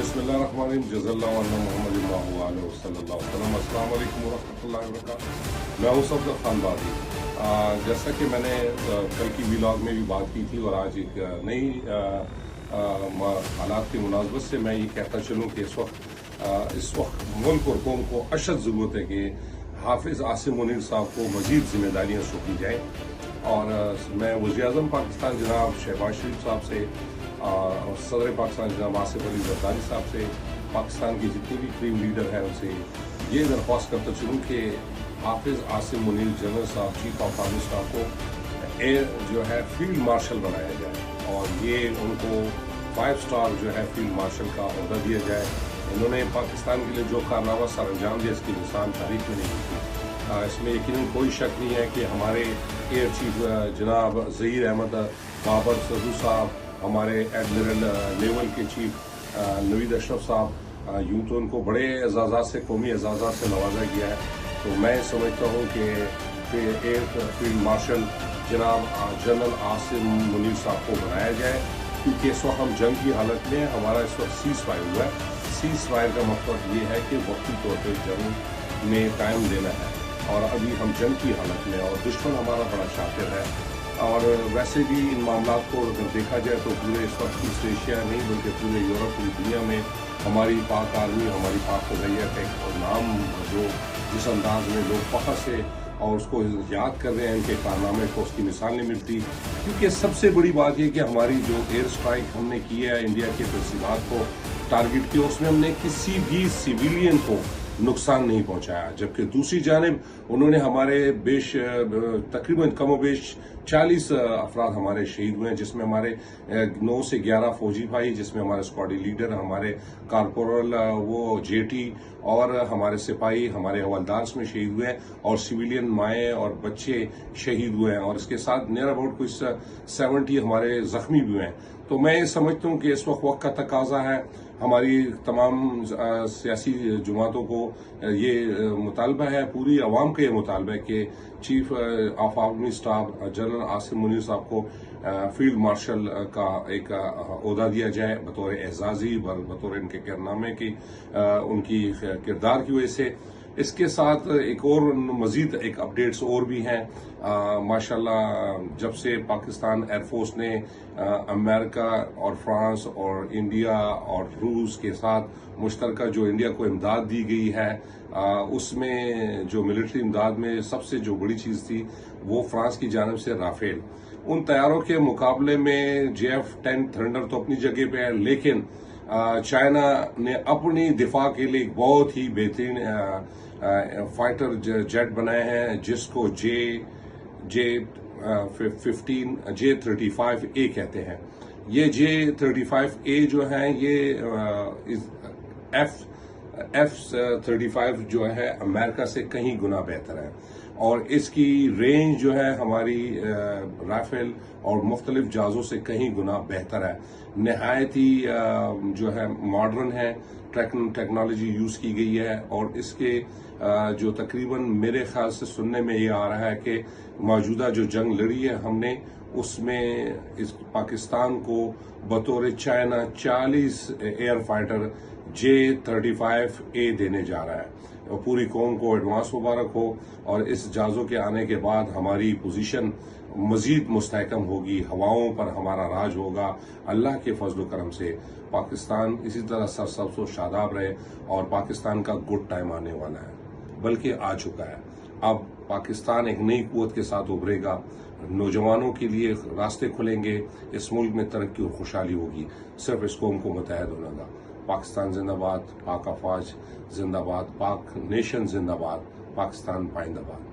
बिस्मिल्लाहिर्रहमानिर्रहीम जज़ल्लाहु अन्ना मुहम्मदिन अलैहि वसल्लम। अस्सलाम वालेकुम वरहमतुल्लाहि वबरकातुहू। मैं हूँ सफदर खान बागी। जैसा कि मैंने कल की व्लॉग में भी बात की थी और आज एक नई हालात की मुनासबत से मैं ये कहता चलूँ कि इस वक्त मुल्क और कौम को अशद ज़रूरत है कि हाफिज़ आसिम मुनीर साहब को मज़ीद जिम्मेदारियाँ सौंपी जाएँ। और मैं वज़ीर-ए-आज़म पाकिस्तान जनाब शहबाज शरीफ साहब से और सदर पाकिस्तान जनाब आसिफ अली ज़रदारी साहब से, पाकिस्तान के जितने भी क्रीम लीडर हैं उनसे ये दरख्वास्त करता चलूँ कि हाफिज़ आसिम मुनीर जनरल साहब चीफ ऑफ आर्मी स्टाफ को जो है फील्ड मार्शल बनाया जाए और ये उनको 5 स्टार जो है फील्ड मार्शल का ओहदा दिया जाए। इन्होंने पाकिस्तान के लिए जो कारनामा सर अंजाम दिया इसकी मिसाल तारीख में नहीं की। इसमें यकीनन कोई शक नहीं है कि हमारे एयर चीफ जनाब ज़हीर अहमद बाबर सदू साहब, हमारे एडमिरल लेवल के चीफ नवीद अशरफ साहब, यूँ तो उनको बड़े एजाज़ात से, कौमी एजाज़ात से नवाजा गया है। तो मैं समझता हूँ कि एयर फील्ड मार्शल जनाब जनरल आसिम मुनीर साहब को बनाया जाए, क्योंकि इस वक्त हम जंग की हालत में, हमारा इस वक्त सीज़ फायर हुआ है। सीज़ फायर का मतलब ये है कि वक्ती तौर पर जंग में टाइम देना है और अभी हम जंग की हालत में और दुश्मन हमारा बड़ा शातिर है। और वैसे भी इन मामला को अगर देखा जाए तो पूरे इस वक्त ईस्ट एशिया नहीं बल्कि पूरे यूरोप, पूरी दुनिया में हमारी पाक आर्मी, हमारी पाक फ़ज़ाइया का एक नाम जो जिस अंदाज में लोग फ़ख्र से और उसको याद कर रहे हैं, इनके कारनामे को, उसकी मिसाल नहीं मिलती। क्योंकि सबसे बड़ी बात यह कि हमारी जो एयर स्ट्राइक हमने की है इंडिया के तहसीलात को टारगेट किया, उसमें हमने किसी भी सिविलियन को नुकसान नहीं पहुंचाया। जबकि दूसरी जानिब उन्होंने हमारे तकरीबन कम बेश 40 अफराद हमारे शहीद हुए हैं, जिसमें हमारे 9 से 11 फौजी भाई, जिसमें हमारे स्क्वाडी लीडर, हमारे कारपोरल, वो जेटी और हमारे सिपाही, हमारे हवलदार में शहीद हुए हैं और सिविलियन माएँ और बच्चे शहीद हुए हैं और इसके साथ नियर अबाउट कुछ 70 हमारे जख्मी भी हुए हैं। तो मैं समझता हूँ कि इस वक्त का तकाजा है, हमारी तमाम सियासी जमातों को ये मुतालबा है, पूरी आवाम का ये मुतालबा है कि chief of army staff general Asim Munir साहब को फील्ड मार्शल का एक ओहदा दिया जाए बतौर एजाज़ी, बतौर इनके कारनामे की, उनकी किरदार की वजह से। इसके साथ एक और मज़ीद एक अपडेट्स और भी हैं। माशाल्लाह जब से पाकिस्तान एयरफोर्स ने अमेरिका और फ्रांस और इंडिया और रूस के साथ मुश्तरका जो इंडिया को इमदाद दी गई है, उसमें जो मिलिट्री इमदाद में सबसे जो बड़ी चीज़ थी वो फ्रांस की जानिब से राफेल। उन तैयारों के मुकाबले में JF-10 थंडर तो अपनी जगह पे है, लेकिन चाइना ने अपनी दिफा के लिए एक बहुत ही बेहतरीन फाइटर जेट बनाए हैं, जिसको J-35A कहते हैं। ये J-35A जो है ये F-35 जो है अमेरिका से कहीं गुना बेहतर है और इसकी रेंज जो है हमारी राफेल और मुख्तलिफ जहाज़ों से कहीं गुना बेहतर है। नहायत ही जो है मॉडर्न है, टेक्नोलॉजी यूज़ की गई है और इसके जो तकरीबन मेरे ख्याल से सुनने में ये आ रहा है कि मौजूदा जो जंग लड़ी है हमने, उसमें इस पाकिस्तान को बतौर चाइना 40 एयर फाइटर J-35A देने जा रहा है। और पूरी कौम को एडवांस मुबारक हो और इस जहाज़ों के आने के बाद हमारी पोजीशन मज़ीद मुस्तहकम होगी, हवाओं पर हमारा राज होगा। अल्लाह के फजल करम से पाकिस्तान इसी तरह सरसब्ज़ व शादाब रहे और पाकिस्तान का गुड टाइम आने वाला है, बल्कि आ चुका है। अब पाकिस्तान एक नई कुव्वत के साथ उभरेगा, नौजवानों के लिए रास्ते खुलेंगे, इस मुल्क में तरक्की और खुशहाली होगी, सिर्फ इस कौम को मुत्तहद होने का। पाकिस्तान जिंदाबाद, पाक अफवाज जिंदाबाद, पाक नेशन जिंदाबाद, पाकिस्तान पाइंदाबाद।